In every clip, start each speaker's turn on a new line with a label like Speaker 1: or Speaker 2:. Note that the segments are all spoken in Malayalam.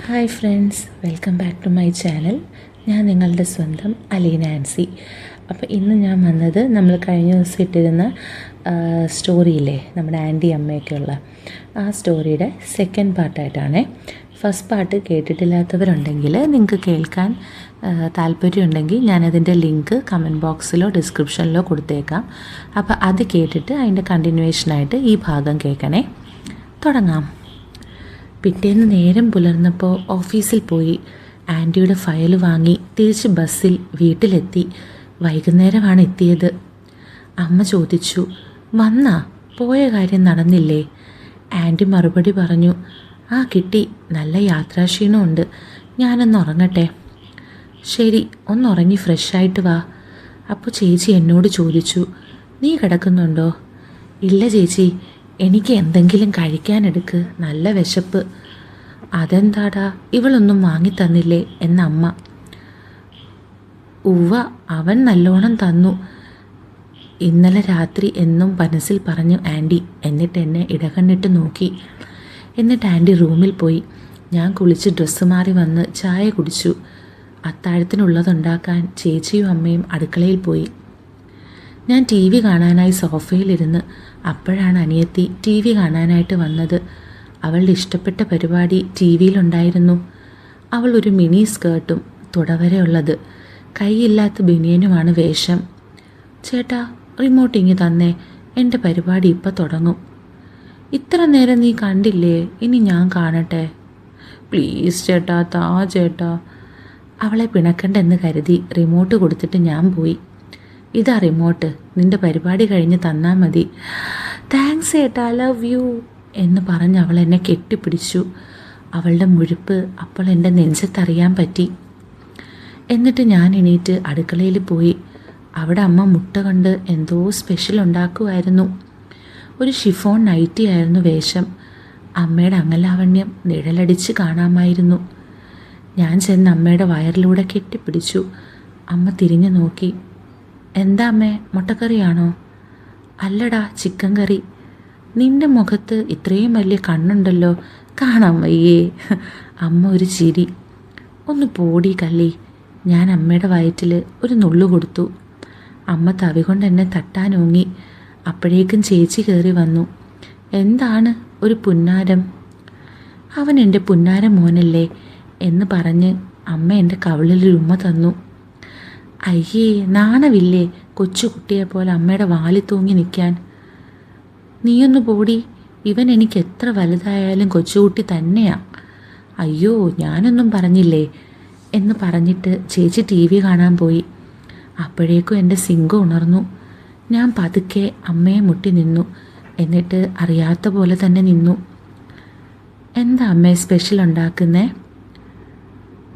Speaker 1: Hi friends, welcome back to my channel. ഞാൻ നിങ്ങളുടെ സ്വന്തം അലീന ആൻസി. അപ്പോൾ ഇന്ന് ഞാൻ വന്നത് നമ്മൾ കഴിഞ്ഞ ദിവസം ഇട്ടിരുന്ന സ്റ്റോറിയില്ലേ, നമ്മുടെ ആൻറ്റി അമ്മയൊക്കെയുള്ള ആ സ്റ്റോറിയുടെ സെക്കൻഡ് പാർട്ടായിട്ടാണ്. ഫസ്റ്റ് പാർട്ട് കേട്ടിട്ടില്ലാത്തവരുണ്ടെങ്കിൽ നിങ്ങൾക്ക് കേൾക്കാൻ താല്പര്യമുണ്ടെങ്കിൽ ഞാനതിൻ്റെ ലിങ്ക് കമൻറ്റ് ബോക്സിലോ ഡിസ്ക്രിപ്ഷനിലോ കൊടുത്തേക്കാം. അപ്പോൾ അത് കേട്ടിട്ട് അതിൻ്റെ കണ്ടിന്യൂവേഷനായിട്ട് ഈ ഭാഗം കേൾക്കണേ. തുടങ്ങാം. പിറ്റേന്ന് നേരം പുലർന്നപ്പോൾ ഓഫീസിൽ പോയി ആൻറ്റിയുടെ ഫയൽ വാങ്ങി തിരിച്ച് ബസ്സിൽ വീട്ടിലെത്തി. വൈകുന്നേരമാണ് എത്തിയത്. അമ്മ ചോദിച്ചു, വന്നാ പോയ കാര്യം നടന്നില്ലേ? ആൻറ്റി മറുപടി പറഞ്ഞു, ആ കിട്ടി, നല്ല യാത്രാക്ഷീണമുണ്ട്, ഞാനൊന്ന് ഉറങ്ങട്ടെ. ശരി, ഒന്നുറങ്ങി ഫ്രഷായിട്ട് വാ. അപ്പോൾ ചേച്ചി എന്നോട് ചോദിച്ചു, നീ കിടക്കുന്നുണ്ടോ? ഇല്ല ചേച്ചി, എനിക്ക് എന്തെങ്കിലും കഴിക്കാനെടുക്ക്, നല്ല വിശപ്പ്. അതെന്താടാ, ഇവളൊന്നും വാങ്ങിത്തന്നില്ലേ എന്ന അമ്മ. ഉവ്വ, അവൻ നല്ലോണം തന്നു ഇന്നലെ രാത്രി എന്നും മനസ്സിൽ പറഞ്ഞു ആൻറ്റി. എന്നിട്ട് എന്നെ ഇടകണ്ണിട്ട് നോക്കി. എന്നിട്ട് ആൻറ്റി റൂമിൽ പോയി. ഞാൻ കുളിച്ച് ഡ്രസ്സ് മാറി വന്ന് ചായ കുടിച്ചു. അത്താഴത്തിനുള്ളതുണ്ടാക്കാൻ ചേച്ചിയും അമ്മയും അടുക്കളയിൽ പോയി. ഞാൻ ടി വി കാണാനായി സോഫയിലിരുന്ന്. അപ്പോഴാണ് അനിയത്തി ടി വി കാണാനായിട്ട് വന്നത്. അവളുടെ ഇഷ്ടപ്പെട്ട പരിപാടി ടി വിയിലുണ്ടായിരുന്നു. അവൾ ഒരു മിനി സ്കേർട്ടും തുടവരെയുള്ളത്, കൈയില്ലാത്ത ബനിയനുമാണ് വേഷം. ചേട്ടാ, റിമോട്ട് ഇങ്ങ് തന്നേ, എൻ്റെ പരിപാടി ഇപ്പം തുടങ്ങും. ഇത്ര നേരം നീ കണ്ടില്ലേ, ഇനി ഞാൻ കാണട്ടെ. പ്ലീസ് ചേട്ടാ, താ ചേട്ടാ. അവളെ പിണക്കണ്ടെന്ന് കരുതി റിമോട്ട് കൊടുത്തിട്ട് ഞാൻ പോയി. ഇതാ റിമോട്ട്, നിൻ്റെ പരിപാടി കഴിഞ്ഞ് തന്നാൽ മതി. താങ്ക്സ് ഏട്ടാ, ലവ് യു എന്ന് പറഞ്ഞ് അവൾ എന്നെ കെട്ടിപ്പിടിച്ചു. അവളുടെ മുഴുപ്പ് അപ്പോൾ എൻ്റെ നെഞ്ചത്തറിയാൻ പറ്റി. എന്നിട്ട് ഞാൻ എണീറ്റ് അടുക്കളയിൽ പോയി. അവിടെ അമ്മ മുട്ട കൊണ്ട് എന്തോ സ്പെഷ്യൽ ഉണ്ടാക്കുമായിരുന്നു. ഒരു ഷിഫോൺ നൈറ്റി ആയിരുന്നു വേഷം. അമ്മയുടെ അംഗലാവണ്യം നിഴലടിച്ച് കാണാമായിരുന്നു. ഞാൻ ചെന്ന് അമ്മയുടെ വയറിലൂടെ കെട്ടിപ്പിടിച്ചു. അമ്മ തിരിഞ്ഞു നോക്കി. എന്താ അമ്മേ, മുട്ടക്കറിയാണോ? അല്ലടാ, ചിക്കൻ കറി. നിൻ്റെ മുഖത്ത് ഇത്രയും വലിയ കണ്ണുണ്ടല്ലോ, കാണാൻ വയ്യേ. അമ്മ ഒരു ചിരി. ഒന്ന് പോടി കള്ളി. ഞാൻ അമ്മയുടെ വയറ്റിൽ ഒരു നുള്ളു കൊടുത്തു. അമ്മ തവി കൊണ്ട് എന്നെ തട്ടാനോങ്ങി. അപ്പോഴേക്കും ചേച്ചി കയറി വന്നു. എന്താണ് ഒരു പുന്നാരം? അവൻ എൻ്റെ പുന്നാര മോനല്ലേ എന്ന് പറഞ്ഞ് അമ്മ എൻ്റെ കവിളിൽ ഉമ്മ തന്നു. അയ്യേ, നാണമില്ലേ കൊച്ചുകുട്ടിയെ പോലെ അമ്മയുടെ വാലി തൂങ്ങി നിൽക്കാൻ? നീയൊന്ന് പോടി, ഇവൻ എനിക്ക് എത്ര വലുതായാലും കൊച്ചുകുട്ടി തന്നെയാ. അയ്യോ, ഞാനൊന്നും പറഞ്ഞില്ലേ എന്ന് പറഞ്ഞിട്ട് ചേച്ചി ടി വി കാണാൻ പോയി. അപ്പോഴേക്കും എൻ്റെ സിംഗം ഉണർന്നു. ഞാൻ പതുക്കെ അമ്മയെ മുട്ടി നിന്നു. എന്നിട്ട് അറിയാത്ത പോലെ തന്നെ നിന്നു. എന്താ അമ്മേ സ്പെഷ്യൽ ഉണ്ടാക്കുന്നേ?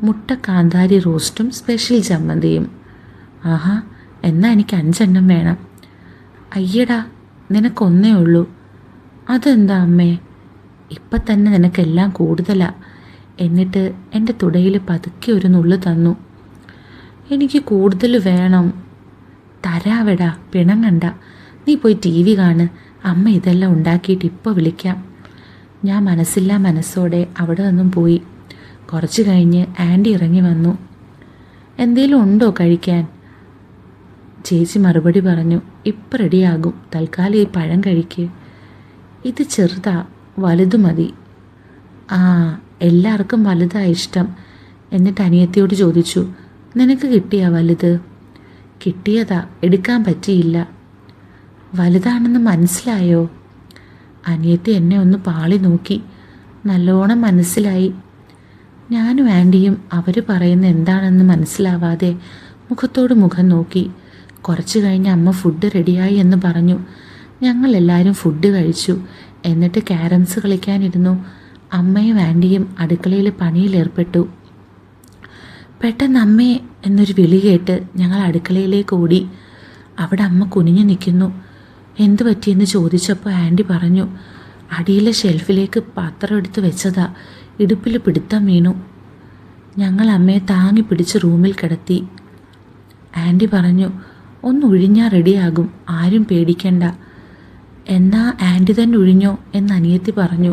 Speaker 1: മുട്ട കാന്താരി റോസ്റ്റും സ്പെഷ്യൽ ചമ്മന്തിയും. ആഹാ, എന്നാൽ എനിക്ക് 5 എണ്ണം വേണം. അയ്യടാ, നിനക്കൊന്നേ ഉള്ളൂ. അതെന്താ അമ്മേ? ഇപ്പം തന്നെ നിനക്കെല്ലാം കൂടുതലാ. എന്നിട്ട് എൻ്റെ തുടയിൽ പതുക്കെ ഒരു നുള്ളു തന്നു. എനിക്ക് കൂടുതൽ വേണം. തരാവെടാ, പിണങ്ങണ്ട. നീ പോയി ടി വി കാണ്. അമ്മ ഇതെല്ലാം ഉണ്ടാക്കിയിട്ട് ഇപ്പോൾ വിളിക്കാം. ഞാൻ മനസ്സില്ലാ മനസ്സോടെ അവിടെ നിന്നും പോയി. കുറച്ച് കഴിഞ്ഞ് ആൻറ്റി ഇറങ്ങി വന്നു. എന്തേലും ഉണ്ടോ കഴിക്കാൻ? ചേച്ചി മറുപടി പറഞ്ഞു, ഇപ്പം റെഡിയാകും, തൽക്കാലം ഈ പഴം കഴിക്ക്. ഇത് ചെറുതാ, വലുത് മതി. ആ, എല്ലാവർക്കും വലുതാ ഇഷ്ടം. എന്നിട്ട് അനിയത്തിയോട് ചോദിച്ചു, നിനക്ക് കിട്ടിയാ വലുത്? കിട്ടിയതാ, എടുക്കാൻ പറ്റിയില്ല. വലുതാണെന്ന് മനസ്സിലായോ? അനിയത്തി എന്നെ ഒന്ന് പാളി നോക്കി. നല്ലോണം മനസ്സിലായി. ഞാനും ആൻറ്റിയും അവർ പറയുന്ന എന്താണെന്ന് മനസ്സിലാവാതെ മുഖത്തോട് മുഖം നോക്കി. കുറച്ച് കഴിഞ്ഞ് അമ്മ ഫുഡ് റെഡിയായി എന്ന് പറഞ്ഞു. ഞങ്ങളെല്ലാവരും ഫുഡ് കഴിച്ചു. എന്നിട്ട് ക്യാരംസ് കളിക്കാനിരുന്നു. അമ്മയും ആൻറ്റിയും അടുക്കളയിൽ പണിയിലേർപ്പെട്ടു. പെട്ടെന്ന് അമ്മേ എന്നൊരു വിളി കേട്ട് ഞങ്ങൾ അടുക്കളയിലേക്ക് ഓടി. അവിടെ അമ്മ കുനിഞ്ഞു നിൽക്കുന്നു. എന്തു പറ്റിയെന്ന് ചോദിച്ചപ്പോൾ ആൻറ്റി പറഞ്ഞു, അടിയിലെ ഷെൽഫിലേക്ക് പാത്രം എടുത്ത് വെച്ചതാ, ഇടുപ്പിൽ പിടുത്തം വീണു. ഞങ്ങൾ അമ്മയെ താങ്ങി പിടിച്ച് റൂമിൽ കിടത്തി. ആൻറ്റി പറഞ്ഞു, ഒന്ന് ഒഴിഞ്ഞാൽ റെഡിയാകും, ആരും പേടിക്കണ്ട. എന്നാ ആൻറ്റി തന്നെ ഒഴിഞ്ഞോ എന്ന് അനിയത്തി പറഞ്ഞു.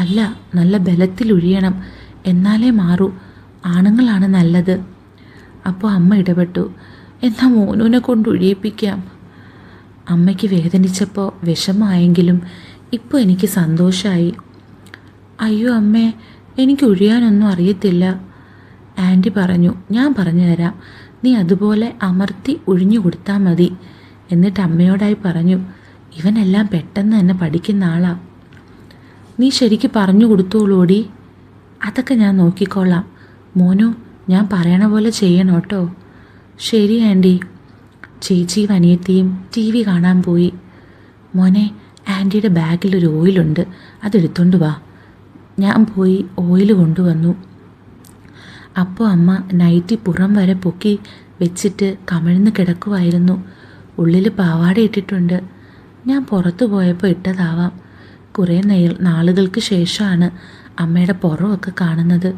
Speaker 1: അല്ല, നല്ല ബലത്തിൽ ഒഴിയണം, എന്നാലേ മാറൂ. ആണുങ്ങളാണ് നല്ലത്. അപ്പോൾ അമ്മ ഇടപെട്ടു. എന്നാൽ മോനുവിനെ കൊണ്ട് ഒഴിയിപ്പിക്കാം. അമ്മയ്ക്ക് വേദനിച്ചപ്പോൾ വിഷമമായെങ്കിലും ഇപ്പോൾ എനിക്ക് സന്തോഷമായി. അയ്യോ അമ്മേ, എനിക്ക് ഒഴിയാനൊന്നും അറിയത്തില്ല. ആൻറ്റി പറഞ്ഞു, ഞാൻ പറഞ്ഞു തരാം, നീ അതുപോലെ അമർത്തി ഒഴിഞ്ഞു കൊടുത്താൽ മതി. എന്നിട്ട് അമ്മയോടായി പറഞ്ഞു, ഇവനെല്ലാം പെട്ടെന്ന് തന്നെ പഠിക്കുന്ന ആളാ. നീ ശരിക്ക് പറഞ്ഞു കൊടുത്തോളൂടി. അതൊക്കെ ഞാൻ നോക്കിക്കോളാം. മോനു, ഞാൻ പറയണ പോലെ ചെയ്യണം കേട്ടോ. ശരി ആൻറ്റി. ചേച്ചിയും അനിയത്തിയും TV കാണാൻ പോയി. മോനെ, ആൻറ്റിയുടെ ബാഗിലൊരു ഓയിലുണ്ട്, അതെടുത്തോണ്ട് വാ. ഞാൻ പോയി ഓയിൽ കൊണ്ടുവന്നു. അപ്പോൾ അമ്മ നൈറ്റി പുറം വരെ പൊക്കി വെച്ചിട്ട് കമിഴ്ന്ന് കിടക്കുമായിരുന്നു. ഉള്ളിൽ പാവാട ഇട്ടിട്ടുണ്ട്. ഞാൻ പുറത്തു പോയപ്പോൾ ഇട്ടതാവാം. കുറേ നാളുകൾക്ക് ശേഷമാണ് അമ്മയുടെ പുറമൊക്കെ കാണുന്നത്.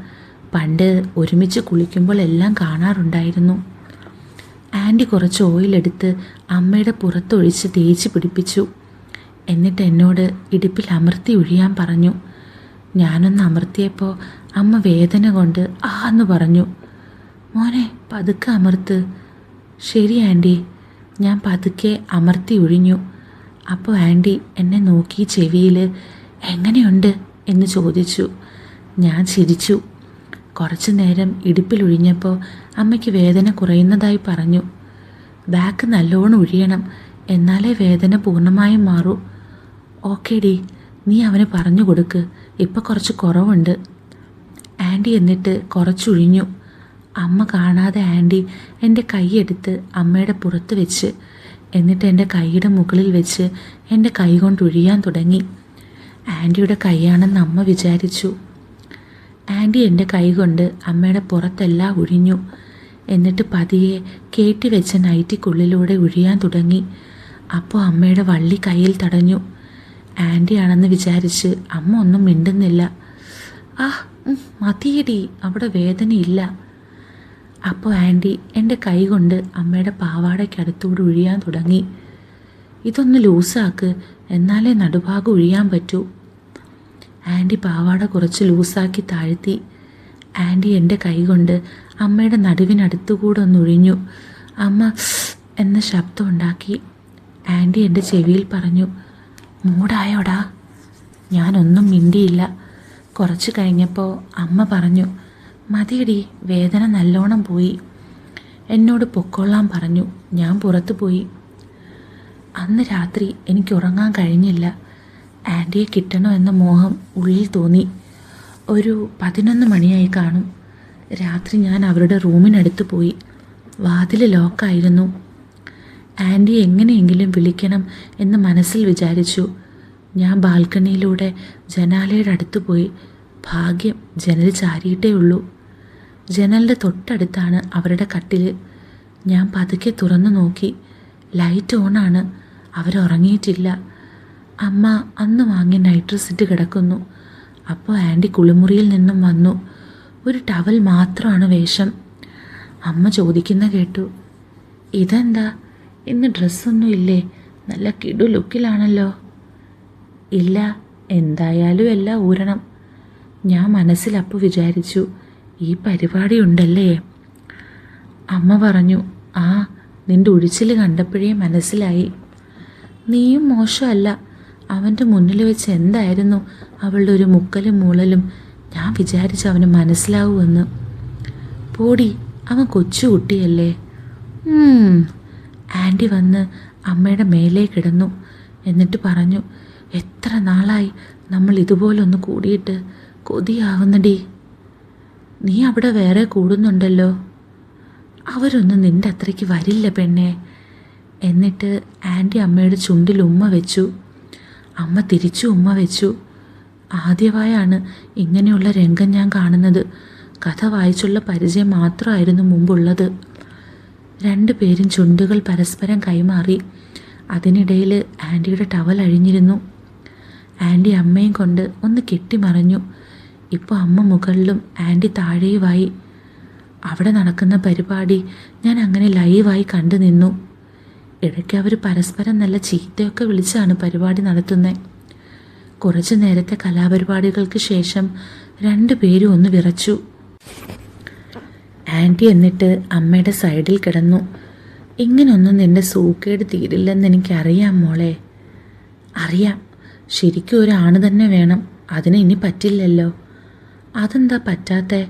Speaker 1: പണ്ട് ഒരുമിച്ച് കുളിക്കുമ്പോൾ എല്ലാം കാണാറുണ്ടായിരുന്നു. ആൻറ്റി കുറച്ച് ഓയിലെടുത്ത് അമ്മയുടെ പുറത്തൊഴിച്ച് തേച്ച് പിടിപ്പിച്ചു. എന്നിട്ട് എന്നോട് ഇടുപ്പിൽ അമർത്തി ഒഴിയാൻ പറഞ്ഞു. ഞാനൊന്ന് അമർത്തിയപ്പോൾ അമ്മ വേദന കൊണ്ട് ആന്ന് പറഞ്ഞു. മോനെ, പതുക്കെ അമർത്ത്. ശരി ആൻറ്റി. ഞാൻ പതുക്കെ അമർത്തി ഒഴിഞ്ഞു. അപ്പോൾ ആൻറ്റി എന്നെ നോക്കി ചെവിയിൽ എങ്ങനെയുണ്ട് എന്ന് ചോദിച്ചു. ഞാൻ ചിരിച്ചു. കുറച്ചു നേരം ഇടുപ്പിലൊഴിഞ്ഞപ്പോൾ അമ്മയ്ക്ക് വേദന കുറയുന്നതായി പറഞ്ഞു. ബാക്ക് നല്ലോണം ഒഴിയണം, എന്നാലേ വേദന പൂർണ്ണമായും മാറൂ. ഓക്കെ ഡി, നീ അവന് പറഞ്ഞു കൊടുക്ക്, ഇപ്പം കുറച്ച് കുറവുണ്ട്. ആൻറ്റി എന്നിട്ട് കുറച്ചൊഴിഞ്ഞു. അമ്മ കാണാതെ ആൻറ്റി എൻ്റെ കൈയെടുത്ത് അമ്മയുടെ പുറത്ത് വെച്ച്, എന്നിട്ട് എൻ്റെ കൈയുടെ മുകളിൽ വെച്ച് എൻ്റെ കൈ കൊണ്ട് ഒഴിയാൻ തുടങ്ങി. ആൻറ്റിയുടെ കൈയാണെന്ന് അമ്മ വിചാരിച്ചു. ആൻറ്റി എൻ്റെ കൈ കൊണ്ട് അമ്മയുടെ പുറത്തെല്ലാം ഒഴിഞ്ഞു. എന്നിട്ട് പതിയെ കേട്ടിവെച്ച നൈറ്റിക്കുള്ളിലൂടെ ഒഴിയാൻ തുടങ്ങി. അപ്പോൾ അമ്മയുടെ വള്ളി കയ്യിൽ തടഞ്ഞു. ആൻറ്റിയാണെന്ന് വിചാരിച്ച് അമ്മ ഒന്നും മിണ്ടുന്നില്ല. മതിയടി, അവിടെ വേദനയില്ല. അപ്പോൾ ആൻറ്റി എൻ്റെ കൈ കൊണ്ട് അമ്മയുടെ പാവാടയ്ക്കടുത്തൂടെ ഒഴിയാൻ തുടങ്ങി. ഇതൊന്ന് ലൂസാക്ക്, എന്നാലേ നടുഭാഗം ഒഴിയാൻ പറ്റൂ. ആൻറ്റി പാവാട കുറച്ച് ലൂസാക്കി താഴ്ത്തി. ആൻറ്റി എൻ്റെ കൈ കൊണ്ട് അമ്മയുടെ നടുവിനടുത്തുകൂടെ ഒന്ന് ഒഴിഞ്ഞു. അമ്മ എന്ന ശബ്ദം ഉണ്ടാക്കി. ആൻറ്റി എൻ്റെ ചെവിയിൽ പറഞ്ഞു, മൂടായോടാ. ഞാനൊന്നും മിണ്ടിയില്ല. കുറച്ച് കഴിഞ്ഞപ്പോൾ അമ്മ പറഞ്ഞു, മതിയടി, വേദന നല്ലോണം പോയി. എന്നോട് പൊക്കോളാൻ പറഞ്ഞു. ഞാൻ പുറത്തു പോയി. അന്ന് രാത്രി എനിക്ക് ഉറങ്ങാൻ കഴിഞ്ഞില്ല. ആൻറ്റിയെ കിട്ടണമെന്ന മോഹം ഉള്ളിൽ തോന്നി. ഒരു 11 മണിയായി കാണും. രാത്രി ഞാൻ അവരുടെ റൂമിനടുത്ത് പോയി. വാതിൽ ലോക്കായിരുന്നു. ആൻറ്റി എങ്ങനെയെങ്കിലും വിളിക്കണം എന്ന് മനസ്സിൽ വിചാരിച്ചു. ഞാൻ ബാൽക്കണിയിലൂടെ ജനാലയുടെ അടുത്ത് പോയി. ഭാഗ്യം, ജനൽ ചാരിയിട്ടേ ഉള്ളൂ. ജനലിൻ്റെ തൊട്ടടുത്താണ് അവരുടെ കട്ടിൽ. ഞാൻ പതുക്കെ തുറന്നു നോക്കി. ലൈറ്റ് ഓണാണ്. അവരുറങ്ങിയിട്ടില്ല. അമ്മ അന്ന് വാങ്ങിയ നൈറ്റ് ഡ്രസ് ഇട്ട് കിടക്കുന്നു. അപ്പോൾ ആൻറ്റി കുളിമുറിയിൽ നിന്നും വന്നു. ഒരു ടവൽ മാത്രമാണ് വേഷം. അമ്മ ചോദിക്കുന്ന കേട്ടു, ഇതെന്താ, ഇന്ന് ഡ്രസ്സൊന്നും ഇല്ലേ? നല്ല കിടു ലുക്കിലാണല്ലോ. ഇല്ല, എന്തായാലും എല്ലാം ഊരണം. ഞാൻ മനസ്സിലപ്പോൾ വിചാരിച്ചു, ഈ പരിപാടി ഉണ്ടല്ലേ. അമ്മ പറഞ്ഞു, നിൻ്റെ ഒഴിച്ചിൽ കണ്ടപ്പോഴേ മനസ്സിലായി. നീയും മോശമല്ല. അവൻ്റെ മുന്നിൽ വെച്ച് എന്തായിരുന്നു അവളുടെ ഒരു മുക്കലും മൂളലും. ഞാൻ വിചാരിച്ചു അവന് മനസ്സിലാവുമെന്ന്. പോടി, അവൻ കൊച്ചുകുട്ടിയല്ലേ. ആൻറ്റി വന്ന് അമ്മയുടെ മേലേ കിടന്നു. എന്നിട്ട് പറഞ്ഞു, എത്ര നാളായി നമ്മൾ ഇതുപോലൊന്ന് കൂടിയിട്ട്, കൊതിയാവുന്നടി. നീ അവിടെ വേറെ കൂടുന്നുണ്ടല്ലോ. അവരൊന്നും നിൻ്റെ അത്രയ്ക്ക് വരില്ല പെണ്ണേ. എന്നിട്ട് ആൻറ്റി അമ്മയുടെ ചുണ്ടിൽ ഉമ്മ വെച്ചു. അമ്മ തിരിച്ചു ഉമ്മ വെച്ചു. ആദ്യമായാണ് ഇങ്ങനെയുള്ള രംഗം ഞാൻ കാണുന്നത്. കഥ വായിച്ചുള്ള പരിചയം മാത്രമായിരുന്നു മുമ്പുള്ളത്. രണ്ടുപേരും ചുണ്ടുകൾ പരസ്പരം കൈമാറി. അതിനിടയിൽ ആൻറ്റിയുടെ ടവൽ അഴിഞ്ഞിരുന്നു. ആൻറ്റി അമ്മയും കൊണ്ട് ഒന്ന് കെട്ടിമറഞ്ഞു. ഇപ്പോൾ അമ്മ മുകളിലും ആൻറ്റി താഴെയുമായി. അവിടെ നടക്കുന്ന പരിപാടി ഞാൻ അങ്ങനെ ലൈവായി കണ്ടു നിന്നു. ഇടയ്ക്ക് അവർ പരസ്പരം നല്ല ചീത്തയൊക്കെ വിളിച്ചാണ് പരിപാടി നടത്തുന്നത്. കുറച്ച് നേരത്തെ കലാപരിപാടികൾക്ക് ശേഷം രണ്ടുപേരും ഒന്ന് വിറച്ചു. ആൻറ്റി എന്നിട്ട് അമ്മയുടെ സൈഡിൽ കിടന്നു. ഇങ്ങനൊന്നും നിൻ്റെ സൂക്കേട് തീരില്ലെന്ന് എനിക്കറിയാം മോളെ. അറിയാം, ശരിക്കും ഒരാണ് തന്നെ വേണം, അതിന് ഇനി പറ്റില്ലല്ലോ. അതെന്താ പറ്റാത്തെ?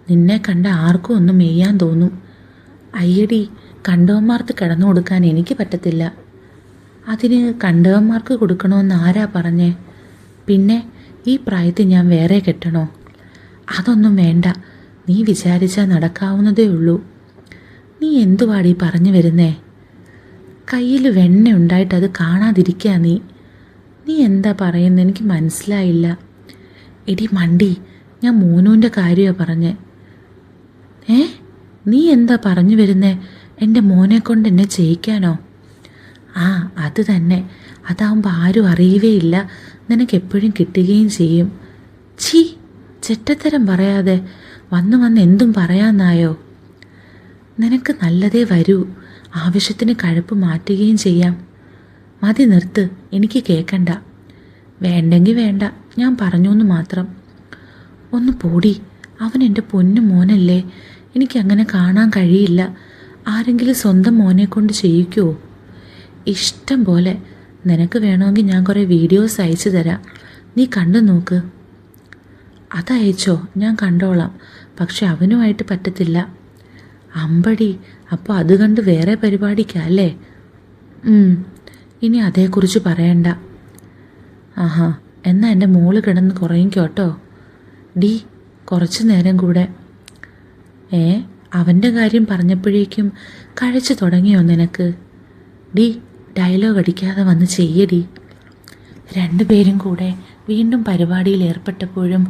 Speaker 1: നിന്നെ കണ്ട ആർക്കും ഒന്നും മെയ്യാൻ തോന്നും. അയ്യടി, കണ്ടവന്മാർക്ക് കിടന്നു കൊടുക്കാൻ എനിക്ക് പറ്റത്തില്ല. അതിന് കണ്ടവന്മാർക്ക് കൊടുക്കണമെന്ന് ആരാ പറഞ്ഞേ? പിന്നെ ഈ പ്രായത്തിൽ ഞാൻ വേറെ കെട്ടണോ? അതൊന്നും വേണ്ട, നീ വിചാരിച്ചാൽ നടക്കാവുന്നതേ ഉള്ളൂ. നീ എന്തുവാടി പറഞ്ഞു വരുന്നേ? കയ്യിൽ വെണ്ണ ഉണ്ടായിട്ട് അത് കാണാതിരിക്കുക നീ എന്താ പറയുന്നത്? എനിക്ക് മനസ്സിലായില്ല. എടി മണ്ടി, ഞാൻ മോനുവിൻ്റെ കാര്യമാണ് പറഞ്ഞേ. നീ എന്താ പറഞ്ഞു വരുന്നേ? എൻ്റെ മോനെ കൊണ്ട് എന്നെ ചെയ്യിക്കാനോ? ആ, അത് തന്നെ. അതാവുമ്പോൾ ആരും അറിയുകയില്ല, നിനക്കെപ്പോഴും കിട്ടുകയും ചെയ്യും. ഛീ, ചെറ്റത്തരം പറയാതെ വന്ന് എന്തും പറയാന്നായോ? നിനക്ക് നല്ലതേ വരൂ, ആവശ്യത്തിന് കഴപ്പ് മാറ്റുകയും ചെയ്യാം. മതി, നിർത്ത്, എനിക്ക് കേൾക്കണ്ട. വേണ്ടെങ്കിൽ വേണ്ട, ഞാൻ പറഞ്ഞൂന്ന് മാത്രം. ഒന്ന് പോടി, അവൻ എൻ്റെ പൊന്നു മോനല്ലേ, എനിക്കങ്ങനെ കാണാൻ കഴിയില്ല. ആരെങ്കിലും സ്വന്തം മോനെ കൊണ്ട് ചെയ്യിക്കുമോ? ഇഷ്ടം പോലെ. നിനക്ക് വേണമെങ്കിൽ ഞാൻ കുറേ വീഡിയോസ് അയച്ചു തരാം, നീ കണ്ടു നോക്ക്. അതയച്ചോ, ഞാൻ കണ്ടോളാം. പക്ഷെ അവനുമായിട്ട് പറ്റത്തില്ല. അമ്പടി, അപ്പോൾ അത് കണ്ട് വേറെ പരിപാടിക്കല്ലേ? ഇനി അതേക്കുറിച്ച് പറയണ്ട. ആഹാ, എന്നാൽ എൻ്റെ മോള് കിടന്ന് കുറയിക്കോട്ടോ. ഡി, കുറച്ച് നേരം കൂടെ. അവൻ്റെ കാര്യം പറഞ്ഞപ്പോഴേക്കും കഴിച്ചു തുടങ്ങിയോ നിനക്ക്? ഡി, ഡയലോഗ് അടിക്കാതെ വന്ന് ചെയ്യടി. രണ്ടുപേരും കൂടെ വീണ്ടും പരിപാടിയിൽ ഏർപ്പെട്ടപ്പോഴും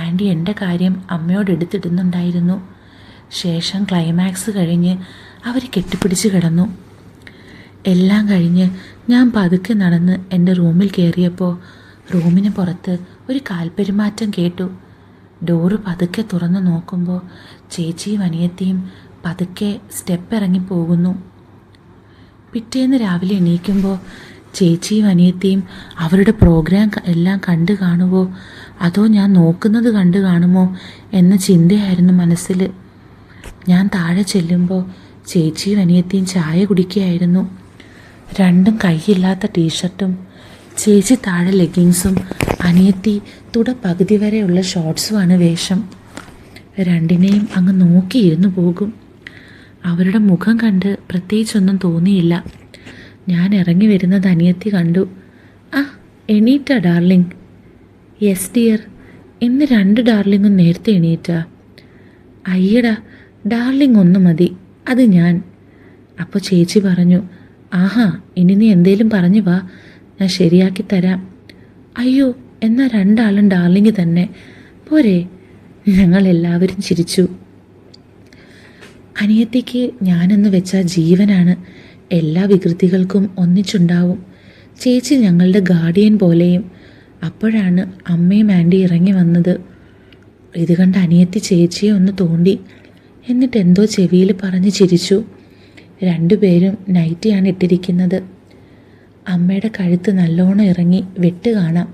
Speaker 1: ആൻറ്റി എൻ്റെ കാര്യം അമ്മയോട് എടുത്തിടുന്നുണ്ടായിരുന്നു. ശേഷം ക്ലൈമാക്സ് കഴിഞ്ഞ് അവർ കെട്ടിപ്പിടിച്ച് കിടന്നു. എല്ലാം കഴിഞ്ഞ് ഞാൻ പതുക്കെ നടന്ന് എൻ്റെ റൂമിൽ കയറിയപ്പോൾ റൂമിന് പുറത്ത് ഒരു കാൽപ്പെരുമാറ്റം കേട്ടു. ഡോറ് പതുക്കെ തുറന്ന് നോക്കുമ്പോൾ ചേച്ചിയും അനിയത്തിയും പതുക്കെ സ്റ്റെപ്പ് ഇറങ്ങി പോകുന്നു. പിറ്റേന്ന് രാവിലെ എണീക്കുമ്പോൾ ചേച്ചിയും അനിയത്തിയും അവരുടെ പ്രോഗ്രാം എല്ലാം കണ്ടു കാണുമോ അതോ ഞാൻ നോക്കുന്നത് കണ്ടു കാണുമോ എന്ന ചിന്തയായിരുന്നു മനസ്സിൽ. ഞാൻ താഴെ ചെല്ലുമ്പോൾ ചേച്ചിയും അനിയത്തിയും ചായ കുടിക്കുകയായിരുന്നു. രണ്ടും കൈയില്ലാത്ത ടീഷർട്ടും, ചേച്ചി താഴെ ലെഗിങ്സും, അനിയത്തി തുട പകുതി വരെയുള്ള ഷോർട്സുമാണ് വേഷം. രണ്ടിനെയും അങ്ങ് നോക്കിയിരുന്നു പോകും. അവരുടെ മുഖം കണ്ട് പ്രത്യേകിച്ചൊന്നും തോന്നിയില്ല. ഞാൻ ഇറങ്ങി വരുന്നത് അനിയത്തി കണ്ടു. ആ, എണീറ്റാ ഡാർലിംഗ്? Yes dear. ഇന്ന് 2 ഡാർലിങ്ങും നേരത്തെ എണീറ്റാ? അയ്യടാ, ഡാർലിംഗ് ഒന്ന് മതി, അത് ഞാൻ. അപ്പോൾ ചേച്ചി പറഞ്ഞു, ആഹാ, ഇനി നീ എന്തേലും പറഞ്ഞു വാ, ഞാൻ ശരിയാക്കി തരാം. അയ്യോ, എന്നാൽ 2 ആളും ഡാർലിംഗ് തന്നെ പോരെ? ഞങ്ങൾ എല്ലാവരും ചിരിച്ചു. അനിയത്തിക്ക് ഞാനെന്ന് വെച്ചാൽ ജീവനാണ്. എല്ലാ വികൃതികൾക്കും ഒന്നിച്ചുണ്ടാവും. ചേച്ചി ഞങ്ങളുടെ ഗാർഡിയൻ പോലെയും. അപ്പോഴാണ് അമ്മയും ആൻറ്റി ഇറങ്ങി വന്നത്. ഇത് കണ്ട് അനിയത്തി ചേച്ചിയെ ഒന്ന് തോണ്ടി, എന്നിട്ട് എന്തോ ചെവിയിൽ പറഞ്ഞ് ചിരിച്ചു. 2 പേരും നൈറ്റിയാണ് ഇട്ടിരിക്കുന്നത്. അമ്മയുടെ കഴുത്ത് നല്ലോണം ഇറങ്ങി വെട്ട് കാണാം.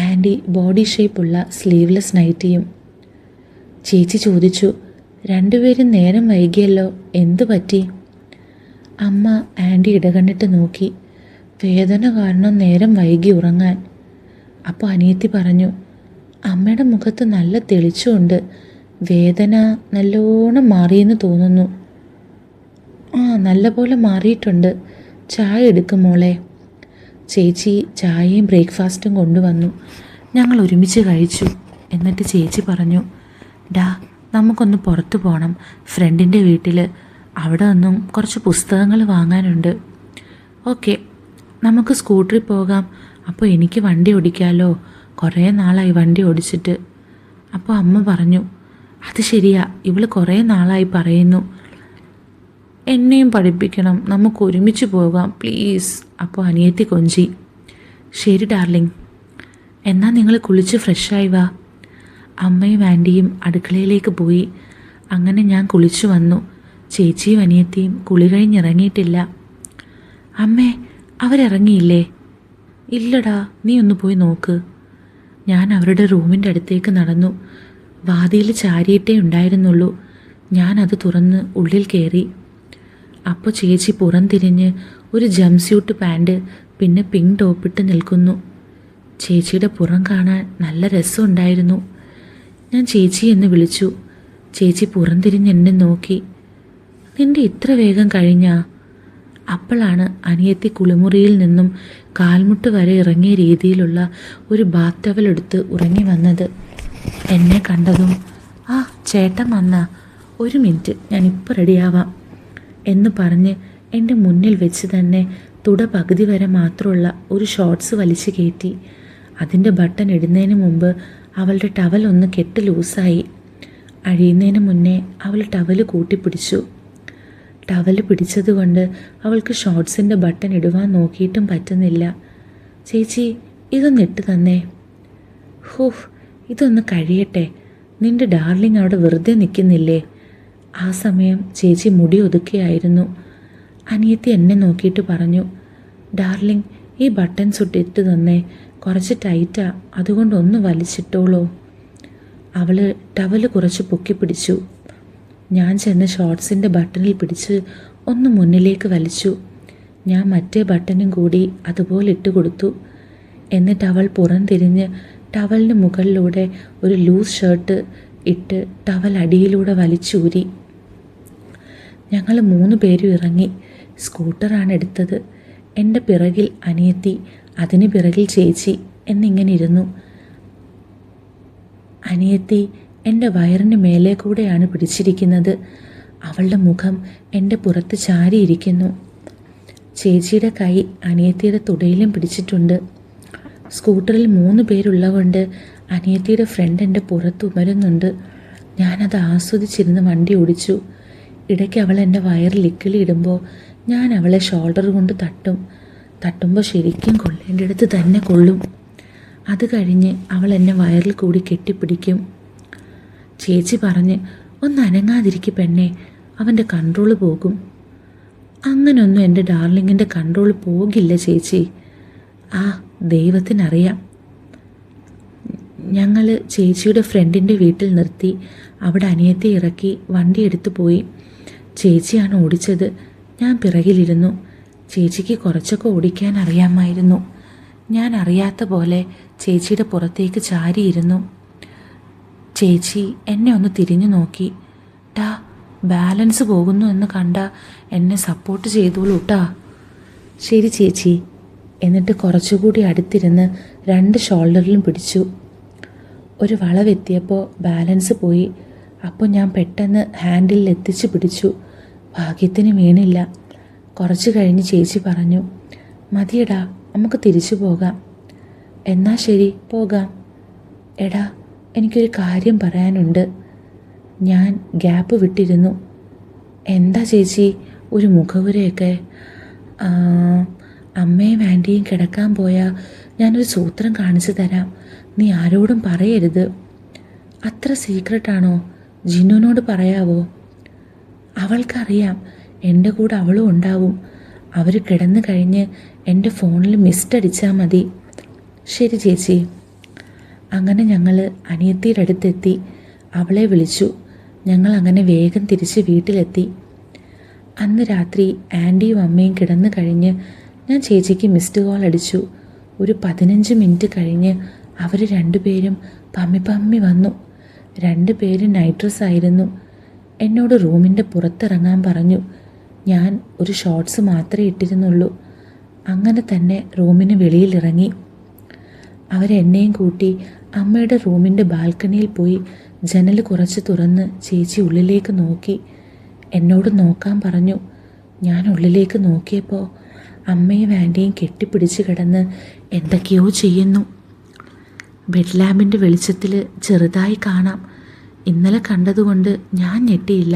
Speaker 1: ആൻറ്റി ബോഡി ഷേപ്പുള്ള സ്ലീവ്ലെസ് നൈറ്റിയും. ചേച്ചി ചോദിച്ചു, 2 പേരും നേരം വൈകിയല്ലോ, എന്തു പറ്റി? അമ്മ ആൻറ്റി ഇടകണ്ണിട്ട് നോക്കി. വേദന കാരണം നേരം വൈകി ഉറങ്ങാൻ. അപ്പോൾ അനിയത്തി പറഞ്ഞു, അമ്മയുടെ മുഖത്ത് നല്ല തെളിച്ചമുണ്ട്, വേദന നല്ലോണം മാറിയെന്ന് തോന്നുന്നു. ആ, നല്ല പോലെ മാറിയിട്ടുണ്ട്. ചായ എടുക്കും മോളെ. ചേച്ചി ചായയും ബ്രേക്ക്ഫാസ്റ്റും കൊണ്ടുവന്നു. ഞങ്ങൾ ഒരുമിച്ച് കഴിച്ചു. എന്നിട്ട് ചേച്ചി പറഞ്ഞു, ഡാ, നമുക്കൊന്ന് പുറത്തു പോകണം, ഫ്രണ്ടിൻ്റെ വീട്ടിൽ. അവിടെ നിന്നും കുറച്ച് പുസ്തകങ്ങൾ വാങ്ങാനുണ്ട്. ഓക്കെ, നമുക്ക് സ്കൂട്ടറിൽ പോകാം. അപ്പോൾ എനിക്ക് വണ്ടി ഓടിക്കാമല്ലോ, കുറേ നാളായി വണ്ടി ഓടിച്ചിട്ട്. അപ്പോൾ അമ്മ പറഞ്ഞു, അത് ശരിയാ, ഇവൾ കുറേ നാളായി പറയുന്നു, എന്നെയും പഠിപ്പിക്കണം, നമുക്ക് ഒരുമിച്ച് പോകാം പ്ലീസ്. അപ്പോൾ അനിയത്തി കൊഞ്ചി. ശരി ഡാർലിംഗ്, എന്നാൽ നിങ്ങൾ കുളിച്ച് ഫ്രഷായി വാ. അമ്മയും ആൻറ്റിയും അടുക്കളയിലേക്ക് പോയി. അങ്ങനെ ഞാൻ കുളിച്ചു വന്നു. ചേച്ചിയും അനിയത്തിയും കുളി കഴിഞ്ഞിറങ്ങിയിട്ടില്ല. അമ്മേ, അവരിറങ്ങിയില്ലേ? ഇല്ലടാ, നീ ഒന്ന് പോയി നോക്ക്. ഞാൻ അവരുടെ റൂമിൻ്റെ അടുത്തേക്ക് നടന്നു. വാതിൽ ചാരിയിട്ടേ ഉണ്ടായിരുന്നുള്ളൂ. ഞാനത് തുറന്ന് ഉള്ളിൽ കയറി. അപ്പോൾ ചേച്ചി പുറംതിരിഞ്ഞ് ഒരു ജംസ്യൂട്ട് പാൻറ് പിന്നെ പിങ്ക് ടോപ്പിട്ട് നിൽക്കുന്നു. ചേച്ചിയുടെ പുറം കാണാൻ നല്ല രസമുണ്ടായിരുന്നു. ഞാൻ ചേച്ചി എന്ന് വിളിച്ചു. ചേച്ചി പുറംതിരിഞ്ഞ് എന്നെ നോക്കി. നിന്റെ ഇത്ര വേഗം കഴിഞ്ഞാ? അപ്പോഴാണ് അനിയത്തി കുളിമുറിയിൽ നിന്നും കാൽമുട്ട് വരെ ഇറങ്ങിയ രീതിയിലുള്ള ഒരു ബാത്ത് ടവലെടുത്ത് ഉറങ്ങി വന്നത്. എന്നെ കണ്ടതും ആ ചേട്ടൻ വന്നാ, 1 മിനിറ്റ് ഞാനിപ്പോൾ റെഡിയാവാം എന്ന് പറഞ്ഞ് എൻ്റെ മുന്നിൽ വെച്ച് തന്നെ തുട പകുതി വരെ മാത്രമുള്ള ഒരു ഷോർട്സ് വലിച്ചു കയറ്റി. അതിൻ്റെ ബട്ടൺ ഇടുന്നതിന് മുമ്പ് അവളുടെ ടവൽ ഒന്ന് കെട്ട് ലൂസായി. അഴിയുന്നതിന് മുന്നേ അവൾ ടവൽ കൂട്ടിപ്പിടിച്ചു. ടവൽ പിടിച്ചതുകൊണ്ട് അവൾക്ക് ഷോർട്സിൻ്റെ ബട്ടൺ ഇടുവാൻ നോക്കിയിട്ടും പറ്റുന്നില്ല. ചേച്ചി ഇതൊന്നിട്ട് തന്നേ. ഹൂഹ്, ഇതൊന്ന് കഴിയട്ടെ. നിന്റെ ഡാർലിംഗ് അവിടെ വെറുതെ നിൽക്കുന്നില്ലേ? ആ സമയം ചേച്ചി മുടി ഒതുക്കിയായിരുന്നു. അനിയത്തി എന്നെ നോക്കിയിട്ട് പറഞ്ഞു, ഡാർലിംഗ് ഈ ബട്ടൺസ് ഇട്ട് തന്നേ, കുറച്ച് ടൈറ്റാ, അതുകൊണ്ട് ഒന്ന് വലിച്ചിട്ടോളൂ. അവൾ ടവൽ കുറച്ച് പൊക്കി പിടിച്ചു. ഞാൻ ചെന്ന് ഷോർട്സിൻ്റെ ബട്ടണിൽ പിടിച്ച് ഒന്ന് മുന്നിലേക്ക് വലിച്ചു. ഞാൻ മറ്റേ ബട്ടണും കൂടി അതുപോലെ ഇട്ട് കൊടുത്തു. എന്നിട്ട് അവൾ പുറം തിരിഞ്ഞ് ടവലിന് മുകളിലൂടെ ഒരു ലൂസ് ഷർട്ട് ഇട്ട് ടവൽ അടിയിലൂടെ വലിച്ചൂരി. ഞങ്ങൾ 3 പേരും ഇറങ്ങി. സ്കൂട്ടറാണ് എടുത്തത്. എൻ്റെ പിറകിൽ അനിയത്തി, അതിന് പിറകിൽ ചേച്ചി എന്നിങ്ങനെ ഇരുന്നു. അനിയത്തി എൻ്റെ വയറിന് മേലെ കൂടെയാണ് പിടിച്ചിരിക്കുന്നത്. അവളുടെ മുഖം എൻ്റെ പുറത്ത് ചാരിയിരിക്കുന്നു. ചേച്ചിയുടെ കൈ അനിയത്തിയുടെ തുടയിലും പിടിച്ചിട്ടുണ്ട്. സ്കൂട്ടറിൽ 3 പേരുള്ളതുകൊണ്ട് അനിയത്തിയുടെ ഫ്രണ്ട് എൻ്റെ പുറത്ത് ഉമരുന്നുണ്ട്. ഞാനത് ആസ്വദിച്ചിരുന്ന് വണ്ടി ഓടിച്ചു. ഇടയ്ക്ക് അവൾ എൻ്റെ വയറിൽ ഇക്കിളിയിടുമ്പോൾ ഞാൻ അവളെ ഷോൾഡർ കൊണ്ട് തട്ടുമ്പോൾ ശരിക്കും കൊള്ളേണ്ടടുത്ത് തന്നെ കൊള്ളും. അത് കഴിഞ്ഞ് അവൾ എന്നെ വയറിൽ കൂടി കെട്ടിപ്പിടിക്കും. ചേച്ചി പറഞ്ഞ്, ഒന്ന് അനങ്ങാതിരിക്കും പെണ്ണെ, അവൻ്റെ കൺട്രോൾ പോകും. അങ്ങനെയൊന്നും എൻ്റെ ഡാർലിങ്ങിൻ്റെ കൺട്രോൾ പോകില്ല ചേച്ചി. ആ ദൈവത്തിനറിയാം. ഞങ്ങൾ ചേച്ചിയുടെ ഫ്രണ്ടിൻ്റെ വീട്ടിൽ നിർത്തി. അവിടെ അനിയത്തെ ഇറക്കി വണ്ടി എടുത്തു പോയി. ചേച്ചിയാണ് ഓടിച്ചത്. ഞാൻ പിറകിലിരുന്നു. ചേച്ചിക്ക് കുറച്ചൊക്കെ ഓടിക്കാൻ അറിയാമായിരുന്നു. ഞാൻ അറിയാത്ത പോലെ ചേച്ചിയുടെ പുറത്തേക്ക് ചാരിയിരുന്നു. ചേച്ചി എന്നെ ഒന്ന് തിരിഞ്ഞു നോക്കി. ടാ, ബാലൻസ് പോകുന്നു എന്ന് കണ്ട എന്നെ സപ്പോർട്ട് ചെയ്തോളൂ ട്ടാ. ശരി ചേച്ചി. എന്നിട്ട് കുറച്ചുകൂടി അടുത്തിരുന്ന് 2 ഷോൾഡറിലും പിടിച്ചു. ഒരു വളവെത്തിയപ്പോൾ ബാലൻസ് പോയി. അപ്പോൾ ഞാൻ പെട്ടെന്ന് ഹാൻഡിലിൽ എത്തിച്ച് പിടിച്ചു. ഭാഗ്യത്തിന് വീണില്ല. കുറച്ച് കഴിഞ്ഞ് ചേച്ചി പറഞ്ഞു, മതിയടാ, നമുക്ക് തിരിച്ചു പോകാം. എന്നാ ശരി, പോകാം. എടാ, എനിക്കൊരു കാര്യം പറയാനുണ്ട്. ഞാൻ ഗ്യാപ്പ് വിട്ടിരുന്നു. എന്താ ചേച്ചി ഒരു മുഖവുരയൊക്കെ? അമ്മയും ആൻറ്റിയും കിടക്കാൻ പോയാൽ ഞാനൊരു സൂത്രം കാണിച്ചു തരാം. നീ ആരോടും പറയരുത്. അത്ര സീക്രട്ടാണോ? ജിന്നുവിനോട് പറയാവോ? അവൾക്കറിയാം, എൻ്റെ കൂടെ അവളും ഉണ്ടാവും. അവർ കിടന്നു കഴിഞ്ഞ് എൻ്റെ ഫോണിൽ മിസ്ഡ് അടിച്ചാൽ മതി. ശരി ചേച്ചി. അങ്ങനെ ഞങ്ങൾ അനിയത്തിയുടെ അടുത്തെത്തി. അവളെ വിളിച്ചു. ഞങ്ങൾ അങ്ങനെ വേഗം തിരിച്ച് വീട്ടിലെത്തി. അന്ന് രാത്രി ആൻറ്റിയും അമ്മയും കിടന്നു കഴിഞ്ഞ് ഞാൻ ചേച്ചിക്ക് മിസ്ഡ് കോൾ അടിച്ചു. ഒരു 15 മിനിറ്റ് കഴിഞ്ഞ് അവർ 2 പേരും പമ്മി വന്നു. 2 പേരും നൈറ്റ് ഡ്രസ് ആയിരുന്നു. എന്നോട് റൂമിൻ്റെ പുറത്തിറങ്ങാൻ പറഞ്ഞു. ഞാൻ ഒരു ഷോർട്സ് മാത്രമേ ഇട്ടിരുന്നുള്ളൂ. അങ്ങനെ തന്നെ റൂമിന് വെളിയിലിറങ്ങി. അവരെന്നെയും കൂട്ടി അമ്മയുടെ റൂമിൻ്റെ ബാൽക്കണിയിൽ പോയി ജനൽ കുറച്ച് തുറന്ന് ചേച്ചി ഉള്ളിലേക്ക് നോക്കി. എന്നോട് നോക്കാൻ പറഞ്ഞു. ഞാൻ ഉള്ളിലേക്ക് നോക്കിയപ്പോൾ അമ്മയും ആൻറ്റിയും കെട്ടിപ്പിടിച്ച് കിടന്ന് എന്തൊക്കെയോ ചെയ്യുന്നു. ബെഡ് ലാമ്പിൻ്റെ വെളിച്ചത്തിൽ ചെറുതായി കാണാം. ഇന്നലെ കണ്ടതുകൊണ്ട് ഞാൻ ഞെട്ടിയില്ല.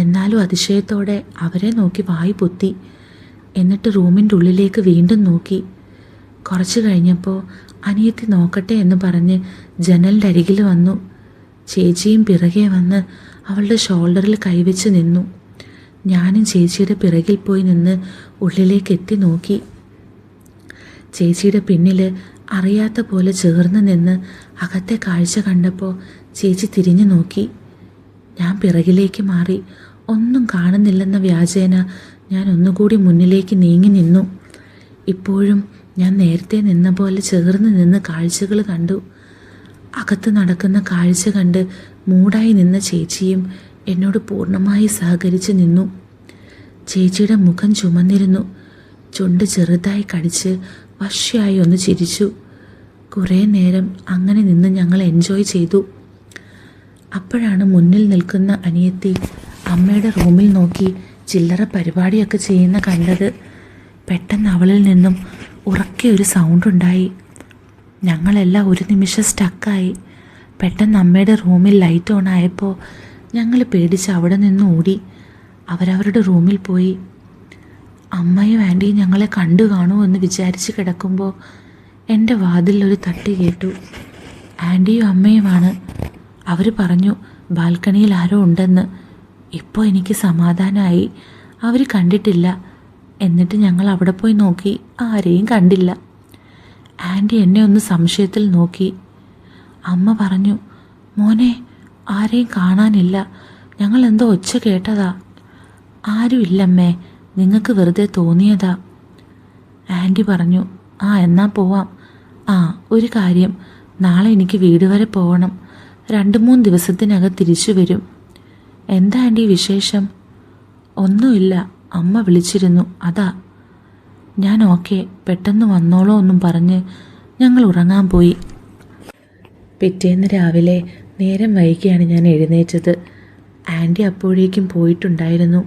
Speaker 1: എന്നാലും അതിശയത്തോടെ അവരെ നോക്കി വായി പൊത്തി. എന്നിട്ട് റൂമിൻ്റെ ഉള്ളിലേക്ക് വീണ്ടും നോക്കി. കുറച്ച് കഴിഞ്ഞപ്പോൾ അനിയത്തി നോക്കട്ടെ എന്ന് പറഞ്ഞ് ജനലിൻ്റെ അരികിൽ വന്നു. ചേച്ചിയും പിറകെ വന്ന് അവളുടെ ഷോൾഡറിൽ കൈവച്ച് നിന്നു. ഞാനും ചേച്ചിയുടെ പിറകിൽ പോയി നിന്ന് ഉള്ളിലേക്ക് എത്തി നോക്കി. ചേച്ചിയുടെ പിന്നിൽ അറിയാത്ത പോലെ ചേർന്ന് നിന്ന് അകത്തെ കാഴ്ച കണ്ടപ്പോൾ ചേച്ചി തിരിഞ്ഞു നോക്കി. ഞാൻ പിറകിലേക്ക് മാറി. ഒന്നും കാണുന്നില്ലെന്ന വ്യാജേന ഞാൻ ഒന്നുകൂടി മുന്നിലേക്ക് നീങ്ങി നിന്നു. ഇപ്പോഴും ഞാൻ നേരത്തെ നിന്ന പോലെ ചേർന്ന് നിന്ന് കാഴ്ചകൾ കണ്ടു. അകത്ത് നടക്കുന്ന കാഴ്ച കണ്ട് മൂടായി നിന്ന ചേച്ചിയും എന്നോട് പൂർണ്ണമായി സഹകരിച്ച് നിന്നു. ചേച്ചിയുടെ മുഖം ചുമന്നിരുന്നു. ചുണ്ട് ചെറുതായി കടിച്ച് വശ്യായി ഒന്ന് ചിരിച്ചു. കുറേ നേരം അങ്ങനെ നിന്ന് ഞങ്ങൾ എൻജോയ് ചെയ്തു. അപ്പോഴാണ് മുന്നിൽ നിൽക്കുന്ന അനിയത്തി അമ്മയുടെ റൂമിൽ നോക്കി ചില്ലറ പരിപാടിയൊക്കെ ചെയ്യുന്ന കണ്ടത്. പെട്ടെന്ന് അവളിൽ നിന്നും ഉറക്കെ ഒരു സൗണ്ട് ഉണ്ടായി. ഞങ്ങളെല്ലാം ഒരു നിമിഷം സ്റ്റക്കായി. പെട്ടെന്ന് അമ്മയുടെ റൂമിൽ ലൈറ്റ് ഓൺ ആയപ്പോൾ ഞങ്ങൾ പേടിച്ച് അവിടെ നിന്ന് ഓടി. അവരവരുടെ റൂമിൽ പോയി. അമ്മയും ആൻറ്റിയും ഞങ്ങളെ കണ്ടു കാണുമോ എന്ന് വിചാരിച്ച് കിടക്കുമ്പോൾ എൻ്റെ വാതിൽ ഒരു തട്ട് കേട്ടു. ആൻറ്റിയും അമ്മയുമാണ്. അവർ പറഞ്ഞു ബാൽക്കണിയിൽ ആരോ ഉണ്ടെന്ന്. ഇപ്പോൾ എനിക്ക് സമാധാനമായി. അവർ കണ്ടിട്ടില്ല. എന്നിട്ട് ഞങ്ങൾ അവിടെ പോയി നോക്കി, ആരെയും കണ്ടില്ല. ആൻറ്റി എന്നെ ഒന്ന് സംശയത്തിൽ നോക്കി. അമ്മ പറഞ്ഞു, മോനെ ആരെയും കാണാനില്ല, ഞങ്ങൾ എന്തോ ഒച്ച കേട്ടതാ. ആരുമില്ലമ്മേ, നിങ്ങൾക്ക് വെറുതെ തോന്നിയതാ. ആൻറ്റി പറഞ്ഞു, ആ എന്നാ പോവാം. ആ ഒരു കാര്യം, നാളെ എനിക്ക് വീട് വരെ പോകണം. 2-3 ദിവസത്തിനകം തിരിച്ചു വരും. എന്താ ആൻറ്റി വിശേഷം? ഒന്നുമില്ല, അമ്മ വിളിച്ചിരുന്നു, അതാ. ഞാൻ ഓക്കെ, പെട്ടെന്ന് വന്നോളൂ എന്നും പറഞ്ഞ് ഞങ്ങൾ ഉറങ്ങാൻ പോയി. പിറ്റേന്ന് രാവിലെ നേരം വൈകിയാണ് ഞാൻ എഴുന്നേറ്റത്. ആൻറ്റി അപ്പോഴേക്കും പോയിട്ടുണ്ടായിരുന്നു.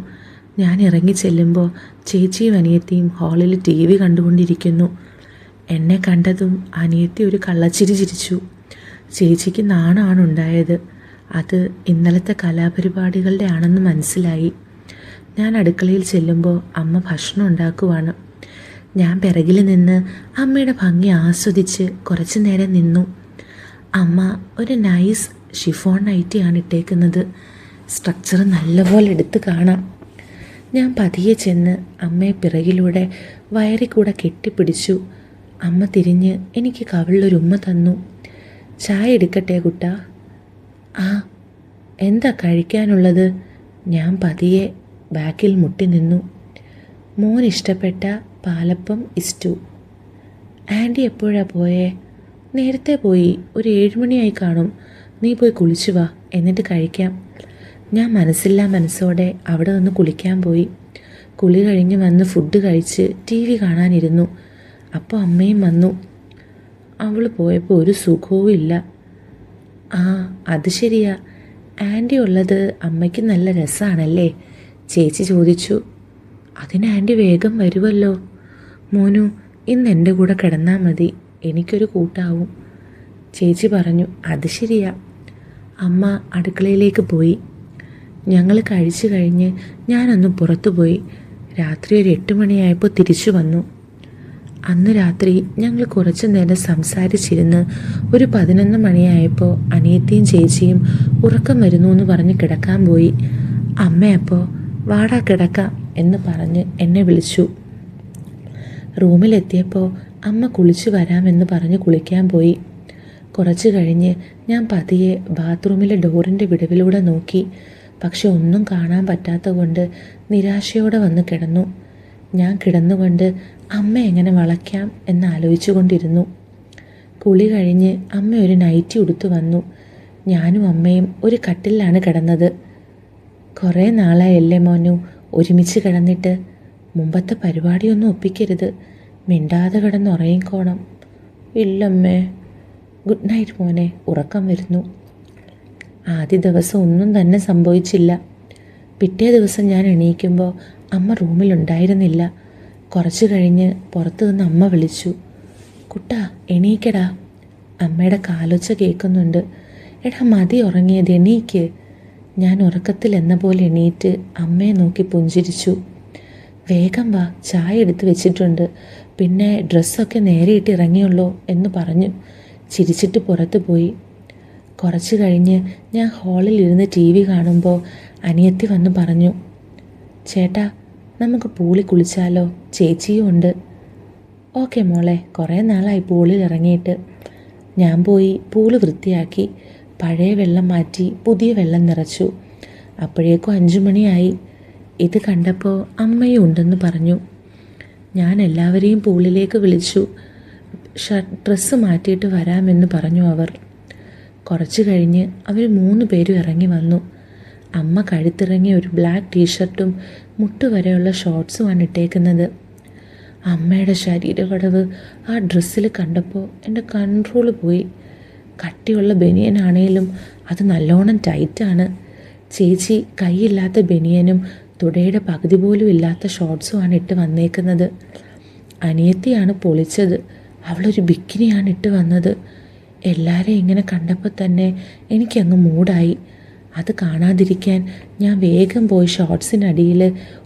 Speaker 1: ഞാൻ ഇറങ്ങി ചെല്ലുമ്പോൾ ചേച്ചിയും അനിയത്തിയും ഹാളിൽ TV കണ്ടുകൊണ്ടിരിക്കുന്നു. എന്നെ കണ്ടതും അനിയത്തി ഒരു കള്ളച്ചിരി ചിരിച്ചു. ചേച്ചിക്ക് നാണമാണ് ഉണ്ടായത്. അത് ഇന്നലത്തെ കലാപരിപാടികളുടെ ആണെന്ന് മനസ്സിലായി. ഞാൻ അടുക്കളയിൽ ചെല്ലുമ്പോൾ അമ്മ ഭക്ഷണം ഉണ്ടാക്കുവാണ്. ഞാൻ പിറകിൽ നിന്ന് അമ്മയുടെ ഭംഗി ആസ്വദിച്ച് കുറച്ചു നേരം നിന്നു. അമ്മ ഒരു നൈസ് ഷിഫോൺ നൈറ്റിയാണ് ഇട്ടേക്കുന്നത്. സ്ട്രക്ചർ നല്ലപോലെ എടുത്ത് കാണാം. ഞാൻ പതിയെ ചെന്ന് അമ്മയെ പിറകിലൂടെ വയറിൽ കൂടെ കെട്ടിപ്പിടിച്ചു. അമ്മ തിരിഞ്ഞ് എനിക്ക് കവിളിലൊരു ഉമ്മ തന്നു. ചായ എടുക്കട്ടെ കുട്ടാ? ആ, എന്താ കഴിക്കാനുള്ളത്? ഞാൻ പതിയെ ബാക്കിൽ മുട്ടി നിന്നു. മോൻ ഇഷ്ടപ്പെട്ട പാലപ്പം ഇസ്റ്റു. ആൻറ്റി എപ്പോഴാ പോയേ? നേരത്തെ പോയി, ഒരു 7 മണിയായി കാണും. നീ പോയി കുളിച്ചു വാ, എന്നിട്ട് കഴിക്കാം. ഞാൻ മനസ്സില്ലാ മനസ്സോടെ അവിടെ നിന്ന് കുളിക്കാൻ പോയി. കുളി കഴിഞ്ഞ് വന്ന് ഫുഡ് കഴിച്ച് TV കാണാനിരുന്നു. അപ്പോൾ അമ്മയും വന്നു. അവൾ പോയപ്പോൾ ഒരു സുഖവും ഇല്ല. ആ അത് ശരിയാ, ആൻറ്റി ഉള്ളത് അമ്മയ്ക്ക് നല്ല രസമാണല്ലേ? ചേച്ചി ചോദിച്ചു. അതിന് ആൻറ്റി വേഗം വരുമല്ലോ. മോനു, ഇന്ന് എൻ്റെ കൂടെ കിടന്നാൽ മതി, എനിക്കൊരു കൂട്ടാവും. ചേച്ചി പറഞ്ഞു. അത് ശരിയാ. അമ്മ അടുക്കളയിലേക്ക് പോയി. ഞങ്ങൾ കഴിച്ചു കഴിഞ്ഞ് ഞാനൊന്ന് പുറത്തു പോയി. രാത്രി ഒരു 8 മണിയായപ്പോൾ തിരിച്ചു വന്നു. അന്ന് രാത്രി ഞങ്ങൾ കുറച്ചു നേരം സംസാരിച്ചിരുന്ന് ഒരു 11 മണിയായപ്പോൾ അനിയത്തിയും ചേച്ചിയും ഉറക്കം വരുന്നു എന്ന് പറഞ്ഞ് കിടക്കാൻ പോയി. അമ്മയപ്പോൾ വാടാ കിടക്കാം എന്ന് പറഞ്ഞ് എന്നെ വിളിച്ചു. റൂമിലെത്തിയപ്പോൾ അമ്മ കുളിച്ചു വരാമെന്ന് പറഞ്ഞ് കുളിക്കാൻ പോയി. കുറച്ച് കഴിഞ്ഞ് ഞാൻ പതിയെ ബാത്റൂമിലെ ഡോറിൻ്റെ വിടവിലൂടെ നോക്കി. പക്ഷെ ഒന്നും കാണാൻ പറ്റാത്ത കൊണ്ട് നിരാശയോടെ വന്ന് കിടന്നു. ഞാൻ കിടന്നുകൊണ്ട് അമ്മ എങ്ങനെ വളയ്ക്കാം എന്നാലോചിച്ചു കൊണ്ടിരുന്നു. കുളി കഴിഞ്ഞ് അമ്മ ഒരു നൈറ്റി ഉടുത്തു വന്നു. ഞാനും അമ്മയും ഒരു കട്ടിലാണ് കിടന്നത്. കുറേ നാളായല്ലേ മോനു ഒരുമിച്ച് കിടന്നിട്ട്? മുമ്പത്തെ പരിപാടിയൊന്നും ഒപ്പിക്കരുത്, മിണ്ടാതെ കിടന്നുറങ്ങിക്കോണം. ഇല്ലമ്മേ. ഗുഡ് നൈറ്റ് മോനെ, ഉറക്കം വരുന്നു. ആദ്യ ദിവസം ഒന്നും തന്നെ സംഭവിച്ചില്ല. പിറ്റേ ദിവസം ഞാൻ എണീക്കുമ്പോൾ അമ്മ റൂമിലുണ്ടായിരുന്നില്ല. കുറച്ച് കഴിഞ്ഞ് പുറത്തു നിന്ന് അമ്മ വിളിച്ചു. കുട്ടാ എണീക്കടാ. അമ്മയുടെ കാലൊച്ച കേൾക്കുന്നുണ്ട്. എടാ മതി ഉറങ്ങിയത്, എണീക്ക്. ഞാൻ ഉറക്കത്തിൽ എന്ന പോലെ എണീറ്റ് അമ്മയെ നോക്കി പുഞ്ചിരിച്ചു. വേഗം വാ, ചായ എടുത്ത് വെച്ചിട്ടുണ്ട്, പിന്നെ ഡ്രസ്സൊക്കെ നേരെ ഇട്ട് ഇറങ്ങിയുള്ളൂ എന്ന് പറഞ്ഞു ചിരിച്ചിട്ട് പുറത്തു പോയി. കുറച്ച് കഴിഞ്ഞ് ഞാൻ ഹാളിൽ ഇരുന്ന് TV കാണുമ്പോൾ അനിയത്തി വന്ന് പറഞ്ഞു, ചേട്ടാ നമുക്ക് പൂളിൽ കുളിച്ചാലോ, ചേച്ചിയും ഉണ്ട്. ഓക്കെ മോളെ, കുറേ നാളായി പൂളിൽ ഇറങ്ങിയിട്ട്. ഞാൻ പോയി പൂള് വൃത്തിയാക്കി, പഴയ വെള്ളം മാറ്റി പുതിയ വെള്ളം നിറച്ചു. അപ്പോഴേക്കും 5 മണിയായി. ഇത് കണ്ടപ്പോൾ അമ്മയും ഉണ്ടെന്ന് പറഞ്ഞു. ഞാൻ എല്ലാവരെയും പൂളിലേക്ക് വിളിച്ചു. ഡ്രസ്സ് മാറ്റിയിട്ട് വരാമെന്ന് പറഞ്ഞു അവർ. കുറച്ച് കഴിഞ്ഞ് അവർ 3 പേരും ഇറങ്ങി വന്നു. അമ്മ കഴുത്തിറങ്ങിയ ഒരു ബ്ലാക്ക് ടീഷർട്ടും മുട്ടുവരെയുള്ള ഷോർട്സുമാണ് ഇട്ടേക്കുന്നത്. അമ്മയുടെ ശരീരവടവ് ആ ഡ്രസ്സിൽ കണ്ടപ്പോൾ എൻ്റെ കൺട്രോൾ പോയി. കട്ടിയുള്ള ബനിയനാണേലും അത് നല്ലോണം ടൈറ്റാണ്. ചേച്ചി കൈയില്ലാത്ത ബനിയനും തുടയുടെ പകുതി പോലും ഇല്ലാത്ത ഷോർട്സുമാണ് ഇട്ട് വന്നേക്കുന്നത്. അനിയത്തിയാണ് പൊളിച്ചത്. അവളൊരു ബിക്കിനിയാണ് ഇട്ട് വന്നത്. എല്ലാവരെയും ഇങ്ങനെ കണ്ടപ്പോൾ തന്നെ എനിക്കങ്ങ് മൂടായി. അത് കാണാതിരിക്കാൻ ഞാൻ വേഗം പോയി ഷോർട്സിനടിയിൽ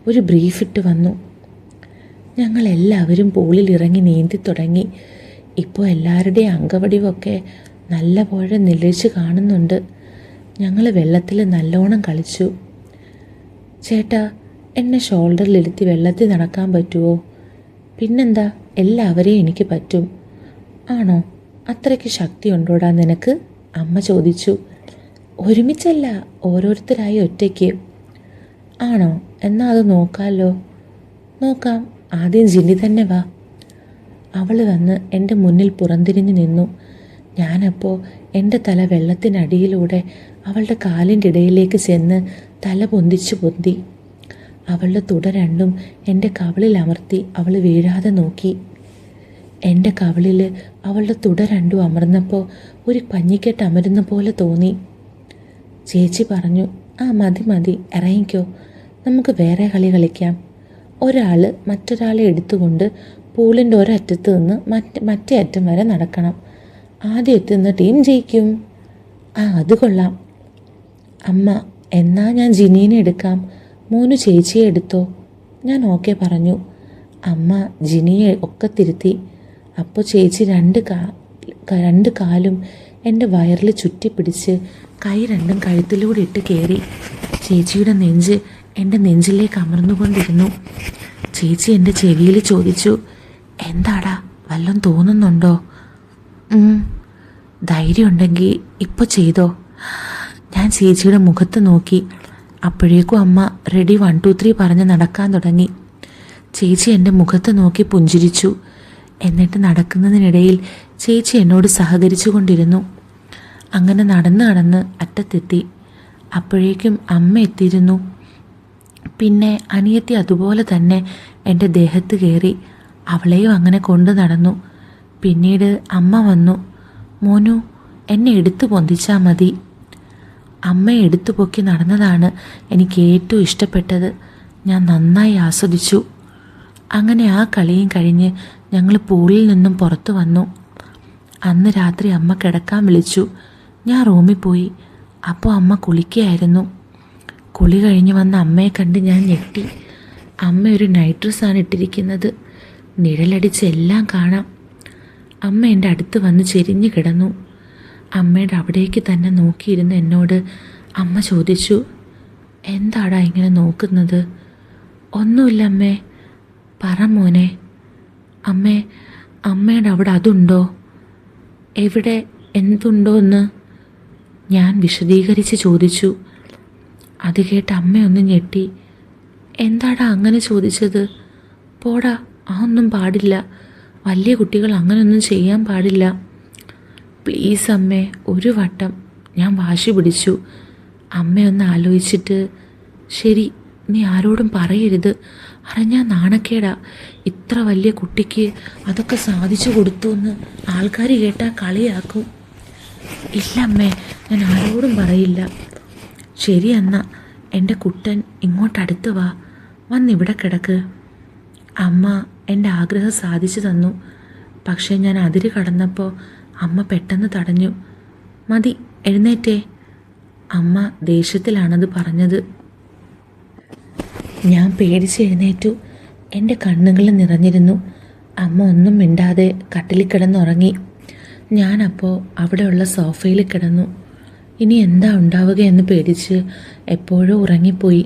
Speaker 1: ഒരു ബ്രീഫ് ഇട്ട് വന്നു. ഞങ്ങളെല്ലാവരും പൂളിൽ ഇറങ്ങി നീന്തി തുടങ്ങി. ഇപ്പോൾ എല്ലാവരുടെയും അങ്കവടിവൊക്കെ നല്ല പോലെ നിലച്ച് കാണുന്നുണ്ട്. ഞങ്ങൾ വെള്ളത്തിൽ നല്ലോണം കളിച്ചു. ചേട്ടാ, എന്നെ ഷോൾഡറിലിരുത്തി വെള്ളത്തിൽ നടക്കാൻ പറ്റുമോ? പിന്നെന്താ, എല്ലാവരെയും എനിക്ക് പറ്റും. ആണോ? അത്രയ്ക്ക് ശക്തി ഉണ്ടോടാ നിനക്ക്? അമ്മ ചോദിച്ചു. ഒരുമിച്ചല്ല, ഓരോരുത്തരായി ഒറ്റയ്ക്ക്. ആണോ? എന്നാൽ അത് നോക്കാമല്ലോ. നോക്കാം. ആദ്യം ജില്ലി തന്നെ വാ. അവൾ വന്ന് എൻ്റെ മുന്നിൽ പുറംതിരിഞ്ഞു നിന്നു. ഞാനപ്പോൾ എൻ്റെ തല വെള്ളത്തിനടിയിലൂടെ അവളുടെ കാലിൻ്റെ ഇടയിലേക്ക് ചെന്ന് തല പൊന്തി. അവളുടെ തുട രണ്ടും എൻ്റെ കവിളിൽ അമർത്തി അവൾ വീഴാതെ നോക്കി. എൻ്റെ കവിളിൽ അവളുടെ തുട രണ്ടും അമർന്നപ്പോൾ ഒരു പഞ്ഞിക്കെട്ട് അമരുന്ന പോലെ തോന്നി. ചേച്ചി പറഞ്ഞു, ആ മതി, ഇറങ്ങിക്കോ, നമുക്ക് വേറെ കളി കളിക്കാം. ഒരാൾ മറ്റൊരാളെ എടുത്തുകൊണ്ട് പൂളിൻ്റെ ഒരറ്റത്ത് നിന്ന് മറ്റേ അറ്റം വരെ നടക്കണം. ആദ്യം എത്തുന്ന ടീം ജയിക്കും. അത് കൊള്ളാം. അമ്മ, എന്നാ ഞാൻ ജിനീനെ എടുക്കാം, മോനു ചേച്ചിയെ എടുത്തോ. ഞാൻ ഓക്കെ പറഞ്ഞു. അമ്മ ജിനിയെ ഒക്കത്തിരുത്തി. അപ്പോൾ ചേച്ചി രണ്ട് കാലും എൻ്റെ വയറിൽ ചുറ്റിപ്പിടിച്ച് കൈ രണ്ടും കഴുത്തിലൂടെ ഇട്ട് കയറി. ചേച്ചിയുടെ നെഞ്ച് എൻ്റെ നെഞ്ചിലേക്ക് അമർന്നുകൊണ്ടിരുന്നു. ചേച്ചി എൻ്റെ ചെവിയിൽ ചോദിച്ചു, എന്താടാ, വല്ലതും തോന്നുന്നുണ്ടോ? ധൈര്യം ഉണ്ടെങ്കിൽ ഇപ്പോൾ ചെയ്തോ. ഞാൻ ചേച്ചിയുടെ മുഖത്ത് നോക്കി. അപ്പോഴേക്കും അമ്മ റെഡി 1 2 3 പറഞ്ഞ് നടക്കാൻ തുടങ്ങി. ചേച്ചി എൻ്റെ മുഖത്ത് നോക്കി പുഞ്ചിരിച്ചു. എന്നിട്ട് നടക്കുന്നതിനിടയിൽ ചേച്ചി എന്നോട് സഹകരിച്ചു കൊണ്ടിരുന്നു. അങ്ങനെ നടന്ന് അറ്റത്തെത്തി. അപ്പോഴേക്കും അമ്മ എത്തിയിരുന്നു. പിന്നെ അനിയത്തി അതുപോലെ തന്നെ എൻ്റെ ദേഹത്ത് കയറി. അവളെയും അങ്ങനെ കൊണ്ടു നടന്നു. പിന്നീട് അമ്മ വന്നു. മോനു, എന്നെ എടുത്തു പൊന്തിച്ചാൽ മതി. അമ്മയെ എടുത്തു പൊക്കി നടന്നതാണ് എനിക്ക് ഏറ്റവും ഇഷ്ടപ്പെട്ടത്. ഞാൻ നന്നായി ആസ്വദിച്ചു. അങ്ങനെ ആ കളിയും കഴിഞ്ഞ് ഞങ്ങൾ പൂളിൽ നിന്നും പുറത്തു വന്നു. അന്ന് രാത്രി അമ്മ കിടക്കാൻ വിളിച്ചു. ഞാൻ റൂമിൽ പോയി. അപ്പോൾ അമ്മ കുളിക്കുകയായിരുന്നു. കുളി കഴിഞ്ഞ് വന്ന അമ്മയെ കണ്ട് ഞാൻ ഞെട്ടി. അമ്മ ഒരു നൈറ്റ് ഡ്രസ്സാണ് ഇട്ടിരിക്കുന്നത്. നിഴലടിച്ച് എല്ലാം കാണാം. അമ്മ എൻ്റെ അടുത്ത് വന്ന് ചെരിഞ്ഞു കിടന്നു. അമ്മയുടെ അവിടേക്ക് തന്നെ നോക്കിയിരുന്ന എന്നോട് അമ്മ ചോദിച്ചു, എന്താടാ ഇങ്ങനെ നോക്കുന്നത്? ഒന്നുമില്ല അമ്മേ. പറ മോനെ. അമ്മയുടെ അവിടെ അതുണ്ടോ? എവിടെ? എന്തുണ്ടോ എന്ന് ഞാൻ വിശദീകരിച്ച് ചോദിച്ചു. അത് കേട്ട് അമ്മയൊന്ന് ഞെട്ടി. എന്താടാ അങ്ങനെ ചോദിച്ചത്? പോടാ, അതൊന്നും പാടില്ല. വലിയ കുട്ടികൾ അങ്ങനെയൊന്നും ചെയ്യാൻ പാടില്ല. പ്ലീസ് അമ്മേ, ഒരു വട്ടം. ഞാൻ വാശി പിടിച്ചു. അമ്മയൊന്ന് ആലോചിച്ചിട്ട്, ശരി, നീ ആരോടും പറയരുത്, അറിഞ്ഞാൽ നാണക്കേടാ. ഇത്ര വലിയ കുട്ടിക്ക് അതൊക്കെ സാധിച്ചു കൊടുത്തു എന്ന് ആൾക്കാർ കേട്ടാൽ കളിയാക്കും. ഇല്ല അമ്മേ, ഞാൻ ആരോടും പറയില്ല. ശരി, എന്നാ എൻ്റെ കുട്ടൻ ഇങ്ങോട്ടടുത്ത് വാ, വന്നിവിടെ കിടക്ക്. അമ്മ എൻ്റെ ആഗ്രഹം സാധിച്ചു തന്നു. പക്ഷേ ഞാൻ അതിര് കടന്നപ്പോൾ അമ്മ പെട്ടെന്ന് തടഞ്ഞു. മതി, എഴുന്നേറ്റേ. അമ്മ ദേഷ്യത്തിലാണത് പറഞ്ഞത്. ഞാൻ പേടിച്ച് എഴുന്നേറ്റു. എൻ്റെ കണ്ണുകൾ നിറഞ്ഞിരുന്നു. അമ്മ ഒന്നും മിണ്ടാതെ കട്ടിലിൽ കിടന്നുറങ്ങി. ഞാനപ്പോൾ അവിടെയുള്ള സോഫയിൽ കിടന്നു. ഇനി എന്താ ഉണ്ടാവുകയെന്ന് പേടിച്ച് എപ്പോഴോ ഉറങ്ങിപ്പോയി.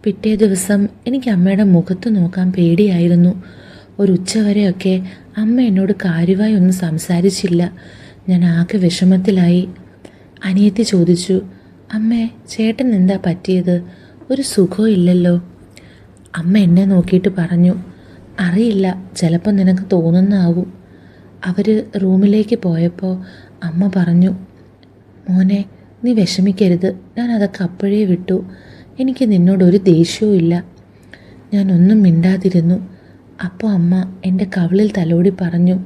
Speaker 1: പിറ്റേ ദിവസം എനിക്ക് അമ്മയുടെ മുഖത്ത് നോക്കാൻ പേടിയായിരുന്നു. ഒരു ഉച്ചവരെയൊക്കെ അമ്മ എന്നോട് കാര്യമായി ഒന്നും സംസാരിച്ചില്ല. ഞാൻ ആകെ വിഷമത്തിലായി. അനിയത്തി ചോദിച്ചു, അമ്മേ ചേട്ടൻ എന്താ പറ്റിയത്? ഒരു സുഖവും ഇല്ലല്ലോ. അമ്മ എന്നെ നോക്കിയിട്ട് പറഞ്ഞു, അറിയില്ല, ചിലപ്പോൾ നിനക്ക് തോന്നുന്നാവും. അവർ റൂമിലേക്ക് പോയപ്പോൾ അമ്മ പറഞ്ഞു, മോനെ നീ വിഷമിക്കരുത്, ഞാൻ അതൊക്കെ അപ്പോഴേ വിട്ടു. എനിക്ക് നിന്നോടൊരു ദേഷ്യവും ഇല്ല. ഞാനൊന്നും മിണ്ടാതിരുന്നു. അപ്പോൾ അമ്മ എൻ്റെ കവിളിൽ തലോടി പറഞ്ഞു,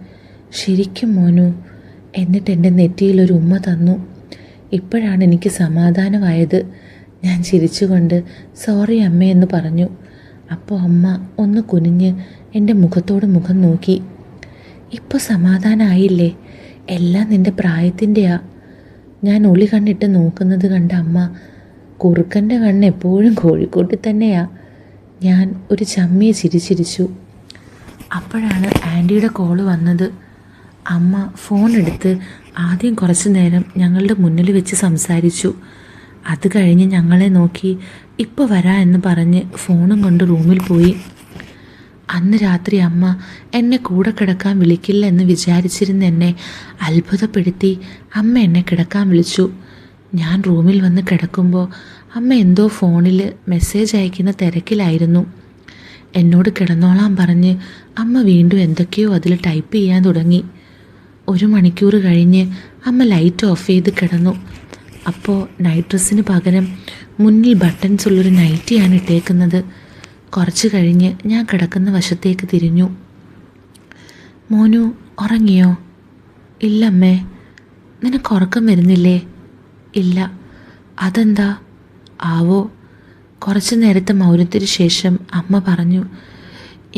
Speaker 1: ശരിക്കും മോനു. എന്നിട്ട് എൻ്റെ നെറ്റിയിലൊരു ഉമ്മ തന്നു. ഇപ്പോഴാണ് എനിക്ക് സമാധാനമായത്. ഞാൻ ചിരിച്ചുകൊണ്ട് സോറി അമ്മയെന്ന് പറഞ്ഞു. അപ്പോൾ അമ്മ ഒന്ന് കുനിഞ്ഞ് എൻ്റെ മുഖത്തോട് മുഖം നോക്കി. ഇപ്പോൾ സമാധാനമായില്ലേ? എല്ലാം നിൻ്റെ പ്രായത്തിൻ്റെയാ. ഞാൻ ഒളി കണ്ണിട്ട് നോക്കുന്നത് കണ്ട അമ്മ, കുറുക്കൻ്റെ കണ്ണ് എപ്പോഴും കോഴിക്കോട്ടിൽ തന്നെയാ. ഞാൻ ഒരു ചമ്മിയെ ചിരിച്ചിരിച്ചു. അപ്പോഴാണ് ആൻറ്റിയുടെ കോള് വന്നത്. അമ്മ ഫോൺ എടുത്ത് ആദ്യം കുറച്ച് നേരം ഞങ്ങളുടെ മുന്നിൽ വെച്ച് സംസാരിച്ചു. അത് കഴിഞ്ഞ് ഞങ്ങളെ നോക്കി ഇപ്പോൾ വരാം എന്ന് പറഞ്ഞ് ഫോണും കൊണ്ട് റൂമിൽ പോയി. അന്ന് രാത്രി അമ്മ എന്നെ കൂടെ കിടക്കാൻ വിളിക്കില്ല എന്ന് വിചാരിച്ചിരുന്ന എന്നെ അത്ഭുതപ്പെടുത്തി അമ്മ എന്നെ കിടക്കാൻ വിളിച്ചു. ഞാൻ റൂമിൽ വന്ന് കിടക്കുമ്പോൾ അമ്മ എന്തോ ഫോണിൽ മെസ്സേജ് അയക്കുന്ന തിരക്കിലായിരുന്നു. എന്നോട് കിടന്നോളാൻ പറഞ്ഞ് അമ്മ വീണ്ടും എന്തൊക്കെയോ അതിൽ ടൈപ്പ് ചെയ്യാൻ തുടങ്ങി. 1 മണിക്കൂർ കഴിഞ്ഞ് അമ്മ ലൈറ്റ് ഓഫ് ചെയ്ത് കിടന്നു. അപ്പോൾ നൈറ്റ് ഡ്രസ്സിന് പകരം മുന്നിൽ ബട്ടൺസ് ഉള്ളൊരു നൈറ്റിയാണ് ഇട്ടേക്കുന്നത്. കുറച്ച് കഴിഞ്ഞ് ഞാൻ കിടക്കുന്ന വശത്തേക്ക് തിരിഞ്ഞു. മോനു ഉറങ്ങിയോ? ഇല്ലമ്മേ. നിനക്ക് ഉറക്കം വരുന്നില്ലേ? ഇല്ല. അതെന്താ? ആവോ. കുറച്ച് നേരത്തെ മൗനത്തിന് ശേഷം അമ്മ പറഞ്ഞു,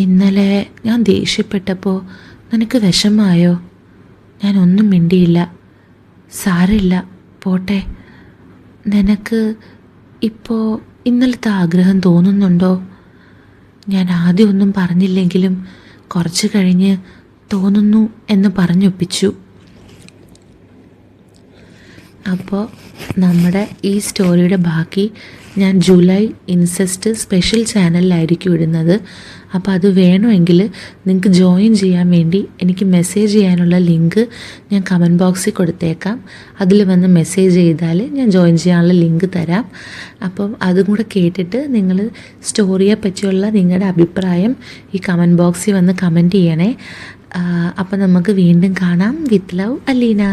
Speaker 1: ഇന്നലെ ഞാൻ ദേഷ്യപ്പെട്ടപ്പോൾ നിനക്ക് വിഷമമായോ? ഞാൻ ഒന്നും മിണ്ടിയില്ല. സാരമില്ല, പോട്ടെ. നിനക്ക് ഇപ്പോൾ ഇന്നലത്തെ ആഗ്രഹം തോന്നുന്നുണ്ടോ? ഞാൻ ആദ്യമൊന്നും പറഞ്ഞില്ലെങ്കിലും കുറച്ച് കഴിഞ്ഞ് തോന്നുന്നു എന്ന് പറഞ്ഞൊപ്പിച്ചു. അപ്പോൾ നമ്മുടെ ഈ സ്റ്റോറിയുടെ ബാക്കി ഞാൻ ജൂലൈ ഇൻസെസ്റ്റ് സ്പെഷ്യൽ ചാനലിലായിരിക്കും ഇടുന്നത്. അപ്പോൾ അത് വേണമെങ്കിൽ നിങ്ങൾക്ക് ജോയിൻ ചെയ്യാൻ വേണ്ടി എനിക്ക് മെസ്സേജ് ചെയ്യാനുള്ള ലിങ്ക് ഞാൻ കമൻറ്റ് ബോക്സിൽ കൊടുത്തേക്കാം. അതിൽ വന്ന് മെസ്സേജ് ചെയ്താൽ ഞാൻ ജോയിൻ ചെയ്യാനുള്ള ലിങ്ക് തരാം. അപ്പം അതും കൂടെ കേട്ടിട്ട് നിങ്ങൾ സ്റ്റോറിയെ പറ്റിയുള്ള നിങ്ങളുടെ അഭിപ്രായം ഈ കമൻറ്റ് ബോക്സിൽ വന്ന് കമൻറ്റ് ചെയ്യണേ. അപ്പം നമുക്ക് വീണ്ടും കാണാം. With love, Aleena.